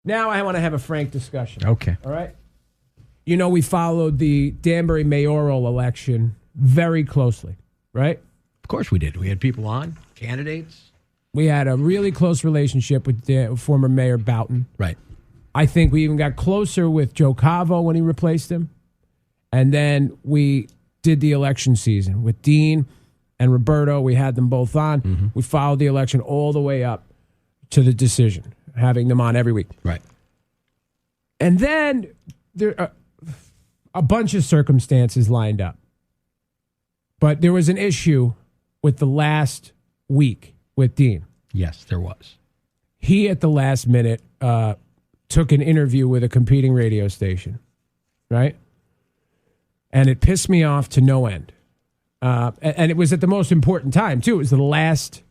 Now I want to have a frank discussion. Okay. All right? You know, we followed the Danbury mayoral election very closely, right? Of course we did. We had people on, candidates. We had a really close relationship with former Mayor Boughton. Right. I think we even got closer with Joe Cavo when he replaced him. And then we did the election season with Dean and Roberto. We had them both on. Mm-hmm. We followed the election all the way up to the decision, having them on every week. Right. And then there a bunch of circumstances lined up. But there was an issue with the last week with Dean. Yes, there was. He, at the last minute, took an interview with a competing radio station, right? And it pissed me off to no end. And it was at the most important time, too. It was the last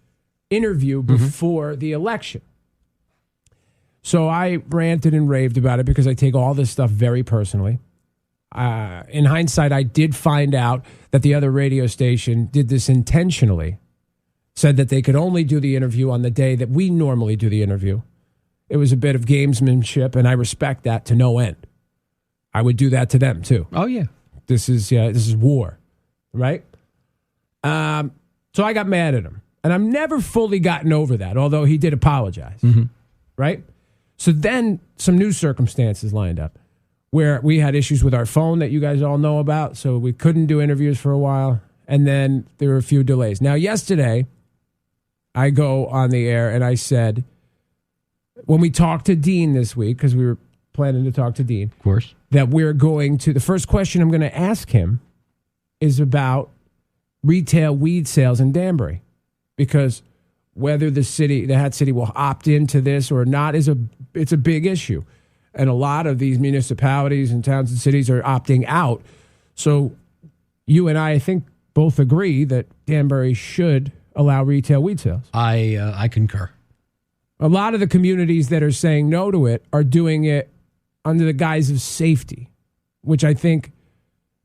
interview before the election. So I ranted and raved about it because I take all this stuff very personally. In hindsight, I did find out that the other radio station did this intentionally, said that they could only do the interview on the day that we normally do the interview. It was a bit of gamesmanship, and I respect that to no end. I would do that to them, too. Oh, yeah. This is war, right? So I got mad at him, and I've never fully gotten over that, although he did apologize, right? So then some new circumstances lined up where we had issues with our phone that you guys all know about, so we couldn't do interviews for a while, and then there were a few delays. Now, yesterday, I go on the air, and I said, when we talked to Dean this week, because we were planning to talk to Dean, of course, that we're going to, the first question I'm going to ask him is about retail weed sales in Danbury, because whether the Hat City will opt into this or not it's a big issue. And a lot of these municipalities and towns and cities are opting out. So you and I think, both agree that Danbury should allow retail weed sales. I concur. A lot of the communities that are saying no to it are doing it under the guise of safety, which I think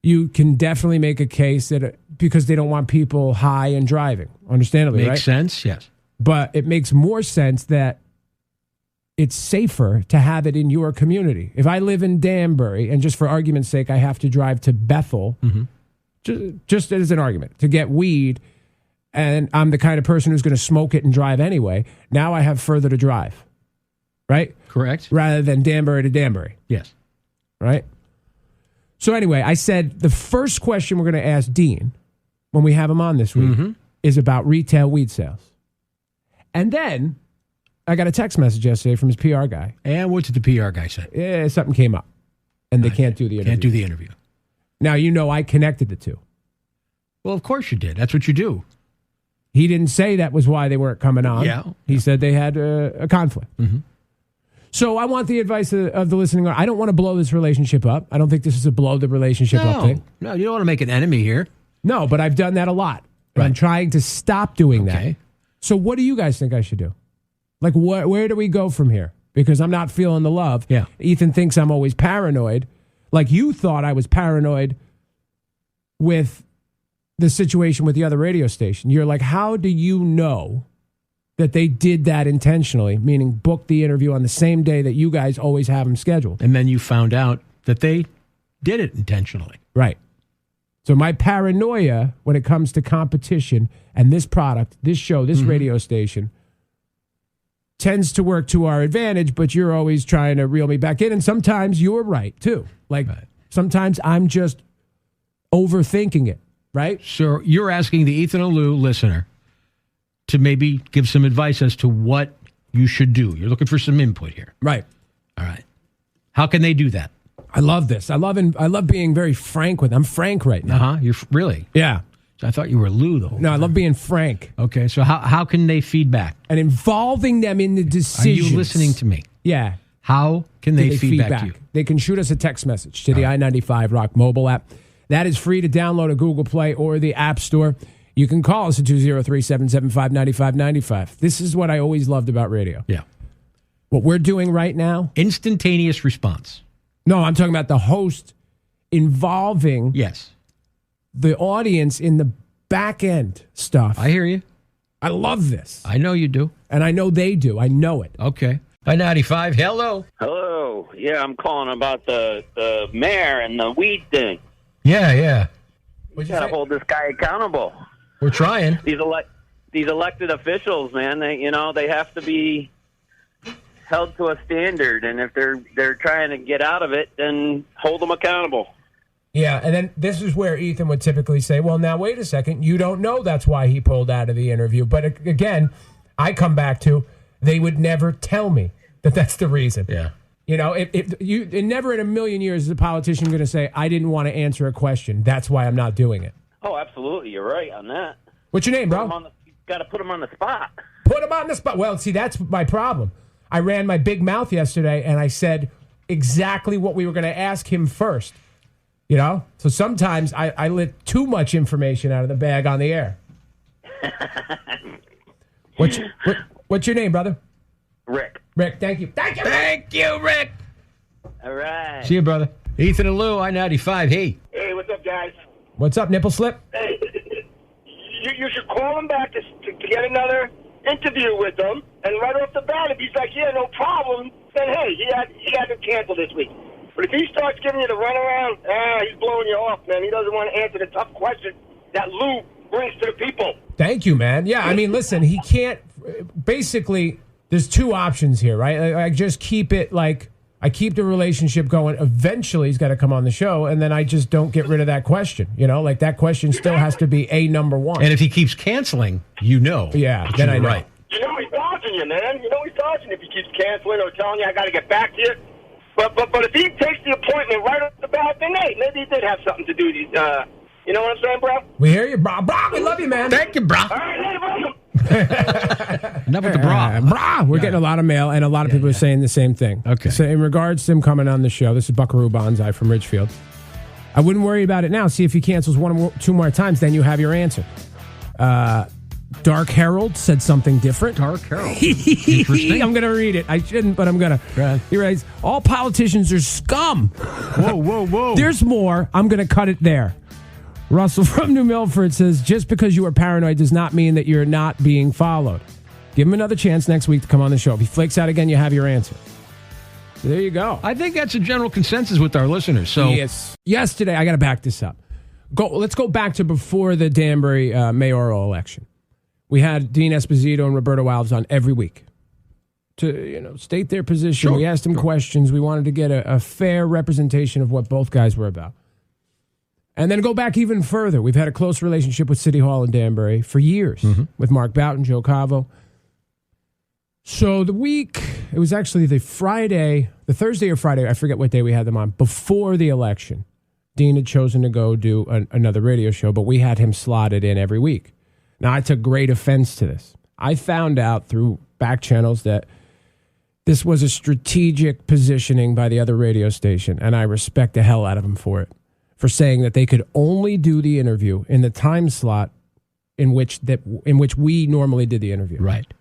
you can definitely make a case that because they don't want people high and driving. Understandably, right? Makes sense, yes. But it makes more sense that it's safer to have it in your community. If I live in Danbury, and just for argument's sake, I have to drive to Bethel, just as an argument, to get weed, and I'm the kind of person who's going to smoke it and drive anyway, now I have further to drive, right? Correct. Rather than Danbury to Danbury. Yes. Right? So anyway, I said the first question we're going to ask Dean when we have him on this week is about retail weed sales. And then I got a text message yesterday from his PR guy. And what did the PR guy say? Yeah, something came up, and they can't do the interview. Can't do the interview. Now, you know I connected the two. Well, of course you did. That's what you do. He didn't say that was why they weren't coming on. Yeah. He said they had a conflict. So I want the advice of the listening. I don't want to blow this relationship up. I don't think this is a blow the relationship up thing. No, you don't want to make an enemy here. No, but I've done that a lot. Right. I'm trying to stop doing that. So what do you guys think I should do? Like, where do we go from here? Because I'm not feeling the love. Yeah. Ethan thinks I'm always paranoid. Like you thought I was paranoid with the situation with the other radio station. You're like, how do you know that they did that intentionally, meaning book the interview on the same day that you guys always have them scheduled? And then you found out that they did it intentionally. Right. So my paranoia when it comes to competition and this product, this show, this radio station tends to work to our advantage, but you're always trying to reel me back in. And sometimes you're right, too. Like, sometimes I'm just overthinking it, right? So you're asking the Ethan and Lou listener to maybe give some advice as to what you should do. You're looking for some input here. Right. All right. How can they do that? I love this. I love being very frank with them. I'm frank right now. You're really? Yeah. I thought you were Lou, though. No, I love being frank. Okay, so how can they feedback? And involving them in the decisions. Are you listening to me? Yeah. How can they feedback to you? They can shoot us a text message to the I-95 Rock mobile app. That is free to download at Google Play or the App Store. You can call us at 203-775-9595. This is what I always loved about radio. Yeah. What we're doing right now. Instantaneous response. No, I'm talking about the host involving the audience in the back end stuff. I hear you. I love this. I know you do. And I know they do. I know it. Okay. I-95, hello. Hello. Yeah, I'm calling about the mayor and the weed thing. Yeah. We got to hold this guy accountable. We're trying. These elected officials, man, they have to be held to a standard, and if they're trying to get out of it, then hold them accountable. Yeah, and then this is where Ethan would typically say, well, now, wait a second. You don't know that's why he pulled out of the interview. But again, I come back to they would never tell me that that's the reason. Yeah. You know, and never in a million years is a politician going to say, I didn't want to answer a question. That's why I'm not doing it. Oh, absolutely. You're right on that. What's your name, bro? You got to put him on the spot. Put him on the spot. Well, see, that's my problem. I ran my big mouth yesterday, and I said exactly what we were going to ask him first. You know? So sometimes I let too much information out of the bag on the air. What's your name, brother? Rick. Rick, thank you. Thank you, Rick. All right. See you, brother. Ethan and Lou, I-95, hey. Hey, what's up, guys? What's up, nipple slip? Hey, you should call him back to get another interview with him, and right off the bat, if he's like, yeah, no problem, then hey, he had to cancel this week. But if he starts giving you the runaround, he's blowing you off, man. He doesn't want to answer the tough question that Lou brings to the people. Thank you, man. Yeah, I mean, listen, he can't. Basically, there's two options here, right? I just keep it like I keep the relationship going. Eventually, he's got to come on the show, and then I just don't get rid of that question. You know, like that question still has to be a number one. And if he keeps canceling, you know. Yeah, then I know. Right. You know he's dodging you, man. You know he's dodging if he keeps canceling or telling you I got to get back to you. But if he takes the appointment right off the bat, then hey, maybe he did have something to do. You know what I'm saying, bro? We hear you, bro. Bro, we love you, man. Thank you, bro. All right, later, welcome. Enough with the bra. Brah. We're getting a lot of mail, and a lot of people are saying the same thing. Okay. So in regards to him coming on the show, this is Buckaroo Banzai from Ridgefield. I wouldn't worry about it now. See if he cancels one or two more times, then you have your answer. Dark Herald said something different. Dark Herald. Interesting. I'm going to read it. I shouldn't, but I'm going to. Right. He writes, all politicians are scum. Whoa. There's more. I'm going to cut it there. Russell from New Milford says, just because you are paranoid does not mean that you're not being followed. Give him another chance next week to come on the show. If he flakes out again, you have your answer. So there you go. I think that's a general consensus with our listeners. So yes. Yesterday, I got to back this up. Let's go back to before the Danbury mayoral election. We had Dean Esposito and Roberto Alves on every week to state their position. Sure, we asked them questions. We wanted to get a fair representation of what both guys were about. And then go back even further. We've had a close relationship with City Hall in Danbury for years with Mark Boughton, Joe Cavo. So it was actually the Thursday or Friday, I forget what day we had them on, before the election. Dean had chosen to go do another radio show, but we had him slotted in every week. Now, I took great offense to this. I found out through back channels that this was a strategic positioning by the other radio station, and I respect the hell out of them for it, for saying that they could only do the interview in the time slot in which we normally did the interview. Right.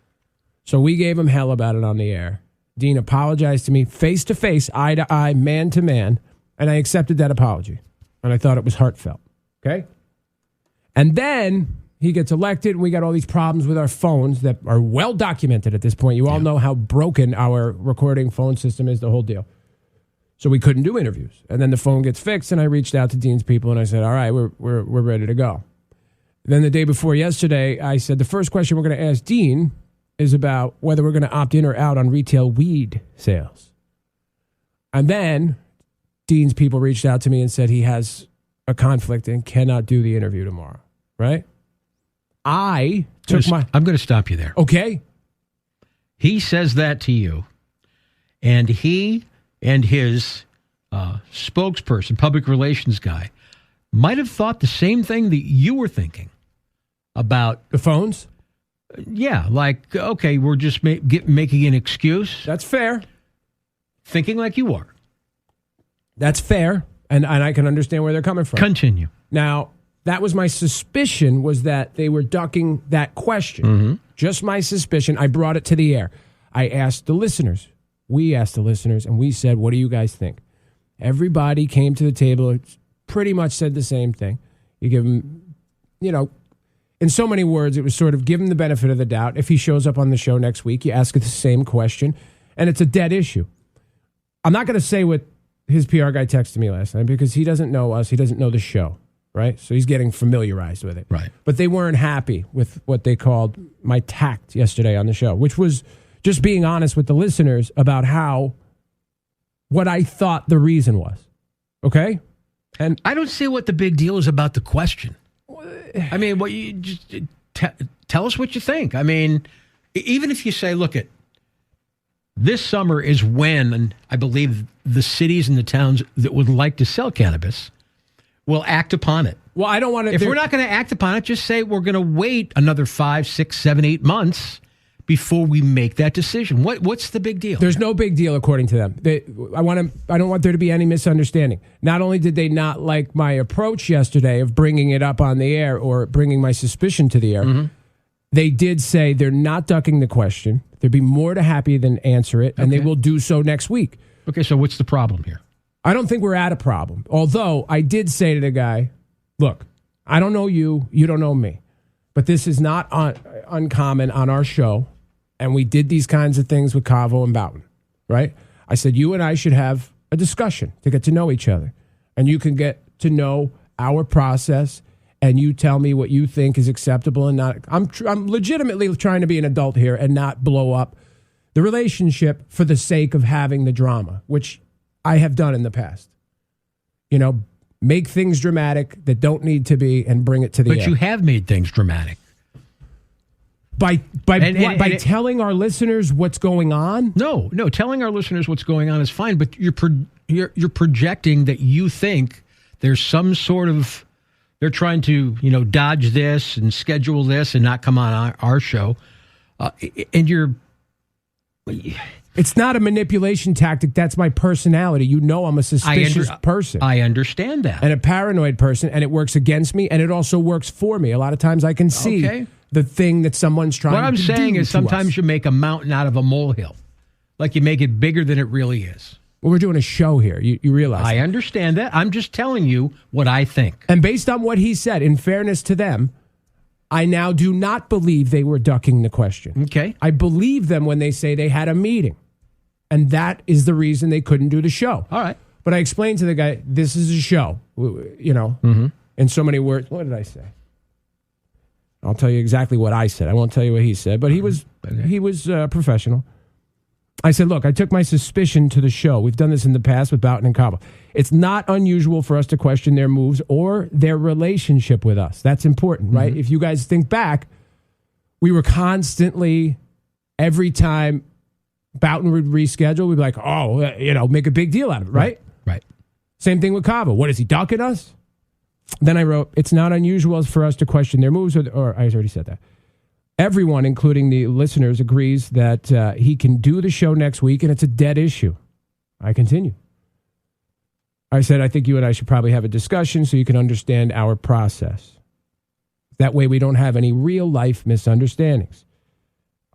So we gave him hell about it on the air. Dean apologized to me face to face, eye to eye, man to man, and I accepted that apology. And I thought it was heartfelt. Okay? And then he gets elected, and we got all these problems with our phones that are well documented at this point. You all know how broken our recording phone system is, the whole deal. So we couldn't do interviews. And then the phone gets fixed, and I reached out to Dean's people, and I said, all right, we're ready to go. Then the day before yesterday, I said, the first question we're going to ask Dean is about whether we're going to opt in or out on retail weed sales. And then Dean's people reached out to me and said he has a conflict and cannot do the interview tomorrow, right? I'm going to stop you there. Okay. He says that to you, and he and his spokesperson, public relations guy, might have thought the same thing that you were thinking about the phones. Yeah, like, okay, we're just making an excuse. That's fair. Thinking like you are. That's fair, and I can understand where they're coming from. Continue. Now, that was my suspicion, was that they were ducking that question. Mm-hmm. Just my suspicion. I brought it to the air. I asked the listeners. We asked the listeners, and we said, what do you guys think? Everybody came to the table, pretty much said the same thing. You give them, in so many words, it was sort of give him the benefit of the doubt. If he shows up on the show next week, you ask the same question. And it's a dead issue. I'm not going to say what his PR guy texted me last night because he doesn't know us. He doesn't know the show, right? So he's getting familiarized with it. Right. But they weren't happy with what they called my tact yesterday on the show, which was just being honest with the listeners about what I thought the reason was. Okay? And I don't see what the big deal is about the question. I mean, what you just tell us what you think. I mean, even if you say, look, this summer is when I believe the cities and the towns that would like to sell cannabis will act upon it. Well, I don't want to. If we're not going to act upon it, just say we're going to wait another 5, 6, 7, 8 months before we make that decision. What's the big deal? There's no big deal according to them. I don't want there to be any misunderstanding. Not only did they not like my approach yesterday of bringing it up on the air or bringing my suspicion to the air, they did say they're not ducking the question. They'd be more to happy than answer it, and they will do so next week. Okay, so what's the problem here? I don't think we're at a problem. Although I did say to the guy, look, I don't know you, you don't know me, but this is not uncommon on our show. And we did these kinds of things with Cavo and Boughton, right? I said, you and I should have a discussion to get to know each other. And you can get to know our process, and you tell me what you think is acceptable and not. I'm legitimately trying to be an adult here and not blow up the relationship for the sake of having the drama, which I have done in the past. You know, make things dramatic that don't need to be and bring it to the air. But you have made things dramatic. By telling our listeners what's going on? No. Telling our listeners what's going on is fine, but you're projecting that you think there's some sort of, they're trying to dodge this and schedule this and not come on our show, and you're. It's not a manipulation tactic. That's my personality. You know, I'm a suspicious person. I understand that, and a paranoid person, and it works against me, and it also works for me. A lot of times, I can see. The thing that someone's trying to do. What I'm saying is sometimes you make a mountain out of a molehill. Like you make it bigger than it really is. Well, we're doing a show here. You realize I understand that. I'm just telling you what I think. And based on what he said, in fairness to them, I now do not believe they were ducking the question. Okay. I believe them when they say they had a meeting. And that is the reason they couldn't do the show. All right. But I explained to the guy, this is a show. In so many words. What did I say? I'll tell you exactly what I said. I won't tell you what he said, but he was professional. I said, look, I took my suspicion to the show. We've done this in the past with Boughton and Cabo. It's not unusual for us to question their moves or their relationship with us. That's important, right? If you guys think back, we were constantly, every time Boughton would reschedule, we'd be like, make a big deal out of it, right? Right. Same thing with Cabo. What, is he ducking us? Then I wrote, it's not unusual for us to question their moves, or I already said that. Everyone, including the listeners, agrees that he can do the show next week, and it's a dead issue. I continue. I said, I think you and I should probably have a discussion so you can understand our process. That way we don't have any real-life misunderstandings.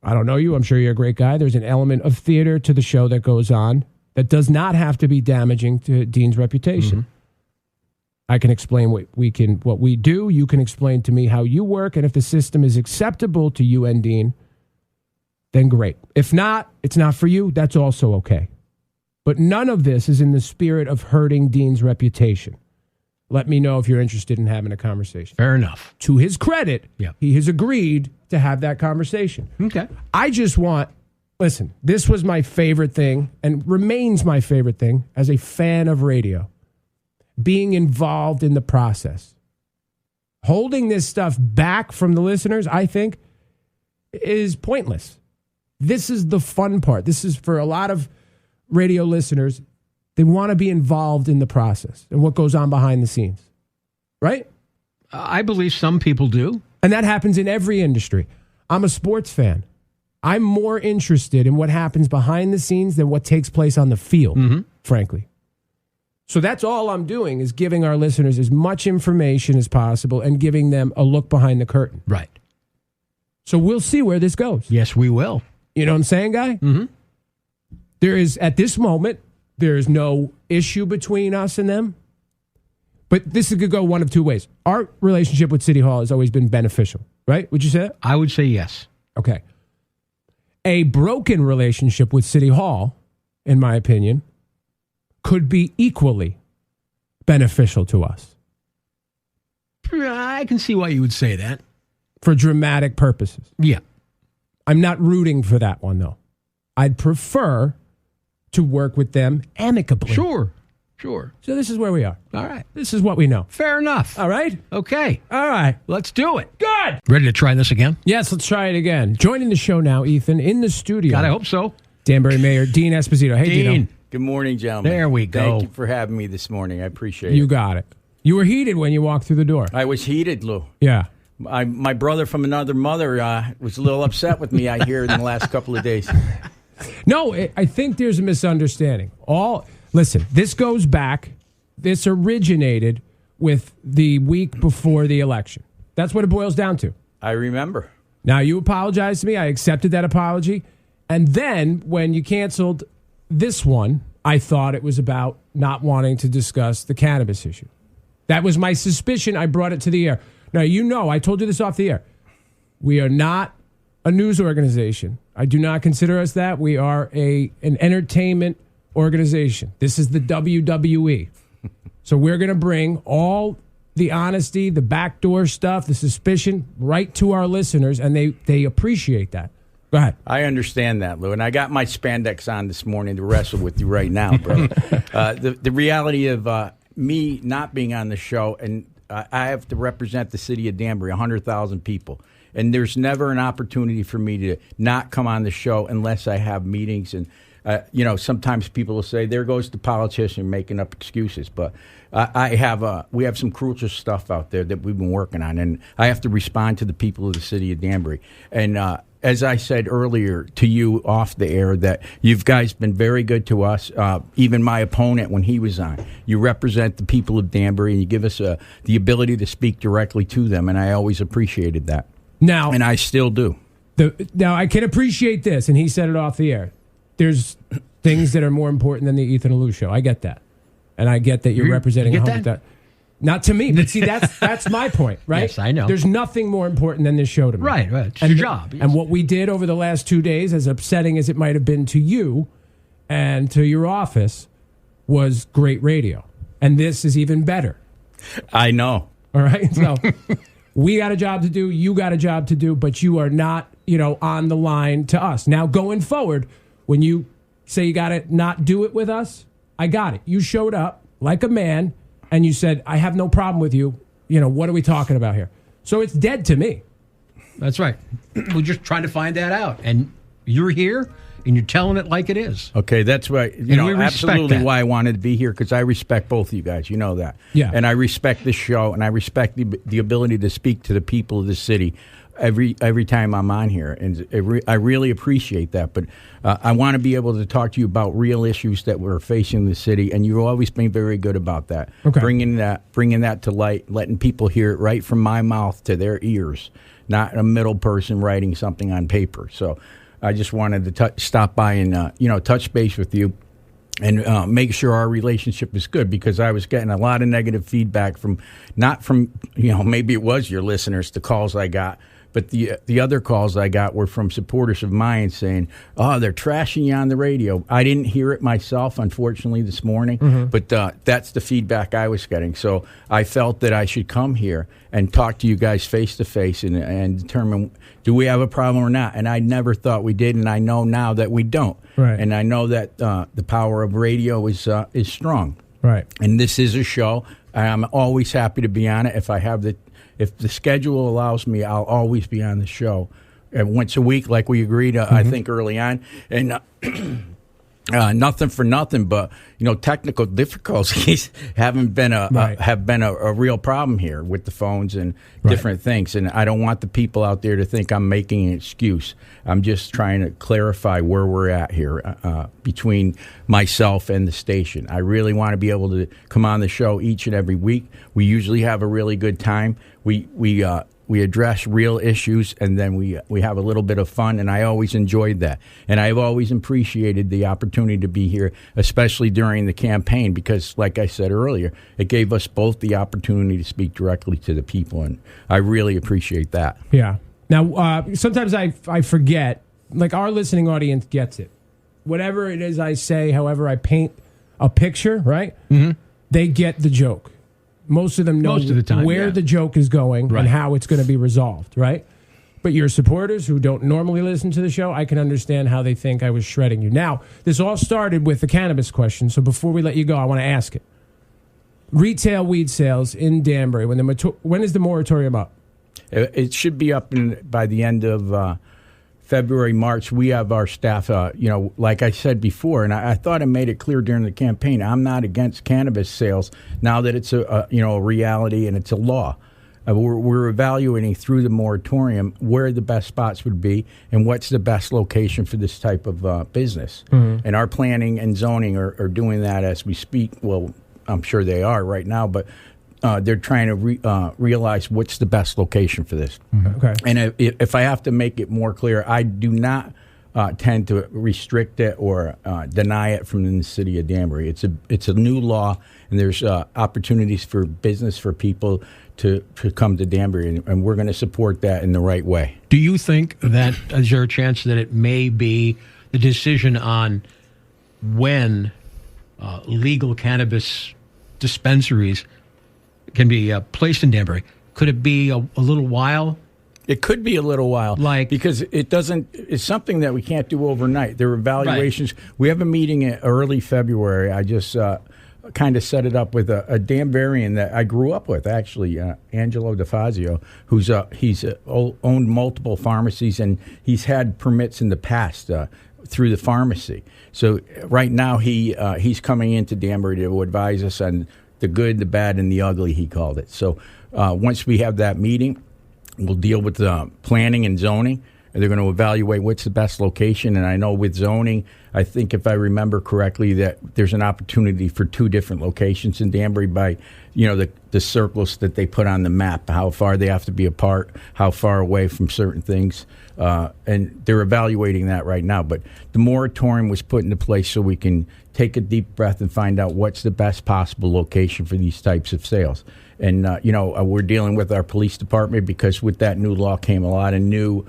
I don't know you. I'm sure you're a great guy. There's an element of theater to the show that goes on that does not have to be damaging to Dean's reputation. I can explain what we do. You can explain to me how you work. And if the system is acceptable to you and Dean, then great. If not, it's not for you. That's also okay. But none of this is in the spirit of hurting Dean's reputation. Let me know if you're interested in having a conversation. Fair enough. To his credit, he has agreed to have that conversation. Okay. I just listen, this was my favorite thing and remains my favorite thing as a fan of radio. Being involved in the process. Holding this stuff back from the listeners, I think, is pointless. This is the fun part. This is for a lot of radio listeners. They want to be involved in the process and what goes on behind the scenes. Right? I believe some people do. And that happens in every industry. I'm a sports fan. I'm more interested in what happens behind the scenes than what takes place on the field, frankly. So that's all I'm doing is giving our listeners as much information as possible and giving them a look behind the curtain. Right. So we'll see where this goes. Yes, we will. You know what I'm saying, Guy? There is, at this moment, there is no issue between us and them. But this could go one of two ways. Our relationship with City Hall has always been beneficial, right? Would you say that? I would say yes. Okay. A broken relationship with City Hall, in my opinion, could be equally beneficial to us. I can see why you would say that. For dramatic purposes. Yeah. I'm not rooting for that one, though. I'd prefer to work with them amicably. Sure. So this is where we are. All right. This is what we know. Fair enough. All right? Okay. All right. Let's do it. Good. Ready to try this again? Yes, let's try it again. Joining the show now, Ethan, in the studio. God, I hope so. Danbury Mayor Dean Esposito. Hey, Dean. Dino. Good morning, gentlemen. There we go. Thank you for having me this morning. I appreciate it. You got it. You were heated when you walked through the door. I was heated, Lou. Yeah. My brother from another mother was a little upset with me, I hear, in the last couple of days. No, I think there's a misunderstanding. Listen, this goes back. This originated with the week before the election. That's what it boils down to. I remember. Now, you apologized to me. I accepted that apology. And then when you canceled this one, I thought it was about not wanting to discuss the cannabis issue. That was my suspicion. I brought it to the air. Now, you know, I told you this off the air. We are not a news organization. I do not consider us that. We are an entertainment organization. This is the WWE. So we're going to bring all the honesty, the backdoor stuff, the suspicion right to our listeners, and they appreciate that. Go ahead. I understand that, Lou, and I got my spandex on this morning to wrestle with you right now, bro. The reality of me not being on the show, and I have to represent the city of Danbury, 100,000 people, and there's never an opportunity for me to not come on the show unless I have meetings. And sometimes people will say, "There goes the politician making up excuses," but we have some crucial stuff out there that we've been working on, and I have to respond to the people of the city of Danbury. And as I said earlier to you off the air, that you guys been very good to us. Even my opponent, when he was on, you represent the people of Danbury, and you give us the ability to speak directly to them, and I always appreciated that. Now, and I still do. Now, I can appreciate this, and he said it off the air. There's things that are more important than the Ethan Alou show. I get that. And I get that you're representing you get that? Not to me, but see, that's my point, right? Yes, I know. There's nothing more important than this show to me. Right. It's your job. Yes. And what we did over the last 2 days, as upsetting as it might have been to you and to your office, was great radio. And this is even better. I know. All right? So we got a job to do, you got a job to do, but you are not, on the line to us. Now, going forward, when you say you got to not do it with us, I got it. You showed up like a man, and you said, I have no problem with you. What are we talking about here? So it's dead to me. That's right. We're just trying to find that out. And you're here, and you're telling it like it is. Okay, that's right. Absolutely why I wanted to be here, because I respect both of you guys. You know that. Yeah. And I respect this show, and I respect the ability to speak to the people of the city every time I'm on here, and I really appreciate that. But I want to be able to talk to you about real issues that we're facing in the city, and you've always been very good about that. Okay. Bringing that to light, letting people hear it right from my mouth to their ears, not a middle person writing something on paper. So I just wanted to stop by and touch base with you. And make sure our relationship is good, because I was getting a lot of negative feedback not from maybe it was your listeners, the calls I got, but the other calls I got were from supporters of mine saying, "Oh, they're trashing you on the radio." I didn't hear it myself, unfortunately, this morning, but that's the feedback I was getting. So I felt that I should come here and talk to you guys face to face and determine, do we have a problem or not? And I never thought we did, and I know now that we don't. Right. And I know that the power of radio is strong. Right. And this is a show. I'm always happy to be on it. If the schedule allows me, I'll always be on the show once a week, like we agreed. I think early on, and nothing for nothing, but technical difficulties have been a real problem here with the phones and different things. And I don't want the people out there to think I'm making an excuse. I'm just trying to clarify where we're at here between myself and the station. I really want to be able to come on the show each and every week. We usually have a really good time. We address real issues, and then we have a little bit of fun, and I always enjoyed that. And I've always appreciated the opportunity to be here, especially during the campaign, because, like I said earlier, it gave us both the opportunity to speak directly to the people, and I really appreciate that. Yeah. Now, sometimes I forget like our listening audience gets it. Whatever it is I say, however I paint a picture, right? Mm-hmm. They get the joke. Most of them know Most of the time, where the joke is going and how it's going to be resolved, right? But your supporters who don't normally listen to the show, I can understand how they think I was shredding you. Now, this all started with the cannabis question, so before we let you go, I want to ask it. Retail weed sales in Danbury, when is the moratorium up? It should be up by the end of February, March. We have our staff, like I said before, and I thought I made it clear during the campaign, I'm not against cannabis sales now that it's a reality and it's a law. We're evaluating through the moratorium where the best spots would be and what's the best location for this type of business. Mm-hmm. And our planning and zoning are doing that as we speak. Well, I'm sure they are right now, but they're trying to realize what's the best location for this. Mm-hmm. Okay. And if I have to make it more clear, I do not tend to restrict it or deny it from the city of Danbury. It's a new law, and there's opportunities for business for people to come to Danbury, and we're going to support that in the right way. Do you think that is there a chance that it may be the decision on when legal cannabis dispensaries can be placed in Danbury? Could it be a little while? It could be a little while, because it's something that we can't do overnight. There are evaluations. Right. We have a meeting in early February. I just kind of set it up with a Danburian that I grew up with, actually, Angelo DeFazio, he's owned multiple pharmacies, and he's had permits in the past through the pharmacy. So right now he's coming into Danbury to advise us on the good, the bad, and the ugly, he called it. So once we have that meeting, we'll deal with the planning and zoning, and they're going to evaluate what's the best location. And I know with zoning, I think if I remember correctly, that there's an opportunity for 2 different locations in Danbury by, the circles that they put on the map, how far they have to be apart, how far away from certain things. And they're evaluating that right now. But the moratorium was put into place so we can take a deep breath and find out what's the best possible location for these types of sales. And, we're dealing with our police department because with that new law came a lot of new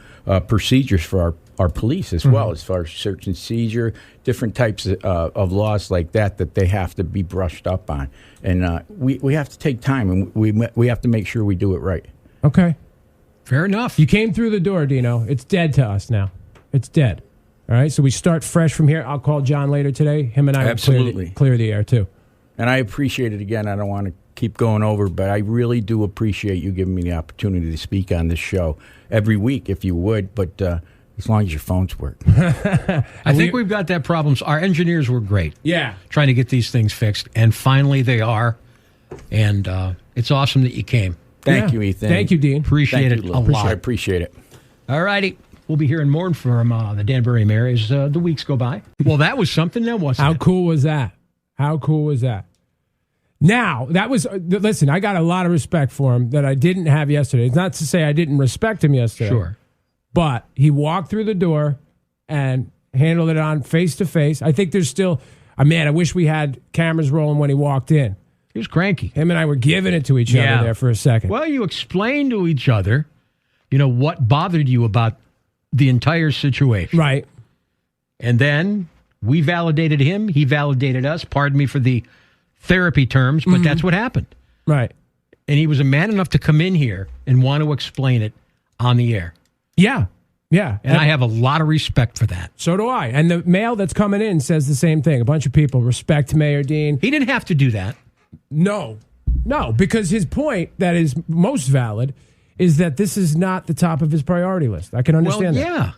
procedures for our police as well, as far as search and seizure, different types of laws like that they have to be brushed up on. And we have to take time, and we have to make sure we do it right. Okay. Fair enough. You came through the door, Dino. It's dead to us now. It's dead. All right, so we start fresh from here. I'll call John later today. Him and I will clear the air, too. And I appreciate it again. I don't want to keep going over, but I really do appreciate you giving me the opportunity to speak on this show every week, if you would, but as long as your phones work. I think we've got that problem. Our engineers were great. Yeah. Trying to get these things fixed, and finally they are, and it's awesome that you came. Thank you, Ethan. Thank you, Dean. Appreciate it a lot. I appreciate it. All righty. We'll be hearing more from the Danbury Mayor as the weeks go by. Well, that was something, that wasn't How cool was that? How cool was that? Now, that was, listen, I got a lot of respect for him that I didn't have yesterday. It's not to say I didn't respect him yesterday. Sure. But he walked through the door and handled it on face to face. I think there's still, man, I wish we had cameras rolling when he walked in. He was cranky. Him and I were giving it to each other there for a second. Well, you explained to each other, what bothered you about the entire situation. Right. And then we validated him. He validated us. Pardon me for the therapy terms, but that's what happened. Right. And he was a man enough to come in here and want to explain it on the air. Yeah. Yeah. And I have a lot of respect for that. So do I. And the mail that's coming in says the same thing. A bunch of people respect Mayor Dean. He didn't have to do that. No, because his point that is most valid is that this is not the top of his priority list. I can understand that. Yeah,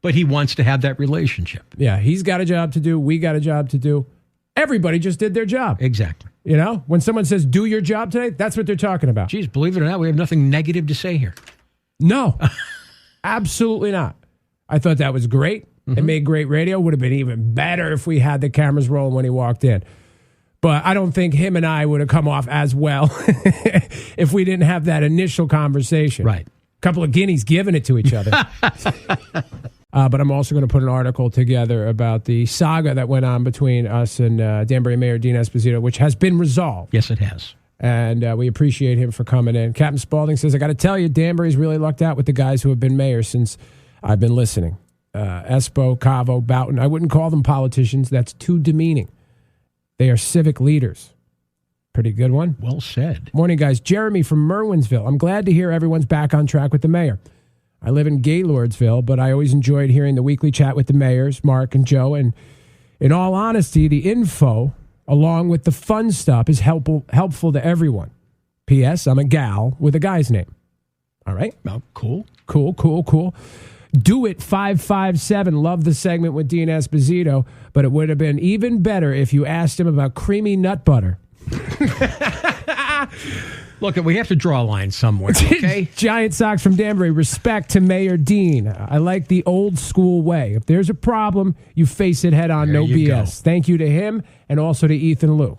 but he wants to have that relationship. Yeah, he's got a job to do. We got a job to do. Everybody just did their job. Exactly. When someone says, do your job today, that's what they're talking about. Geez, believe it or not, we have nothing negative to say here. No, absolutely not. I thought that was great. It made great radio. Would have been even better if we had the cameras rolling when he walked in. But I don't think him and I would have come off as well if we didn't have that initial conversation. Right. A couple of guineas giving it to each other. But I'm also going to put an article together about the saga that went on between us and Danbury Mayor Dean Esposito, which has been resolved. Yes, it has. And we appreciate him for coming in. Captain Spaulding says, I got to tell you, Danbury's really lucked out with the guys who have been mayor since I've been listening. Espo, Cavo, Boughton. I wouldn't call them politicians. That's too demeaning. They are civic leaders. Pretty good one. Well said. Morning, guys. Jeremy from Merwinsville. I'm glad to hear everyone's back on track with the mayor. I live in Gaylordsville, but I always enjoyed hearing the weekly chat with the mayors, Mark and Joe. And in all honesty, the info, along with the fun stuff, is helpful to everyone. P.S. I'm a gal with a guy's name. All right? Oh, cool. Cool. Do It 557. Love the segment with Dean Esposito, but it would have been even better if you asked him about creamy nut butter. Look, we have to draw a line somewhere, okay? Giant Sox from Danbury. Respect to Mayor Dean. I like the old school way. If there's a problem, you face it head on, There no you BS. go. Thank you to him and also to Ethan Lou.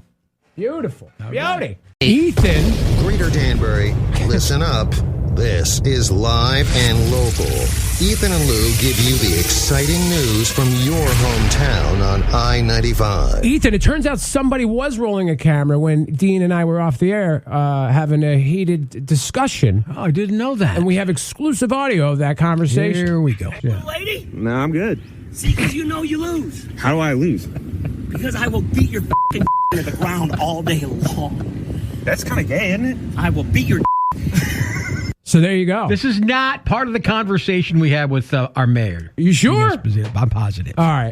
Beautiful. Beauty. Ethan. Greater Danbury, listen up. This is live and local. Ethan and Lou give you the exciting news from your hometown on I-95. Ethan, it turns out somebody was rolling a camera when Dean and I were off the air having a heated discussion. Oh, I didn't know that. And we have exclusive audio of that conversation. Here we go. Lady? No, I'm good. See, because you know you lose. How do I lose? Because I will beat your f***ing to the ground all day long. That's kind of gay, isn't it? I will beat your So there you go. This is not part of the conversation we had with our mayor. You sure? I'm positive. All right.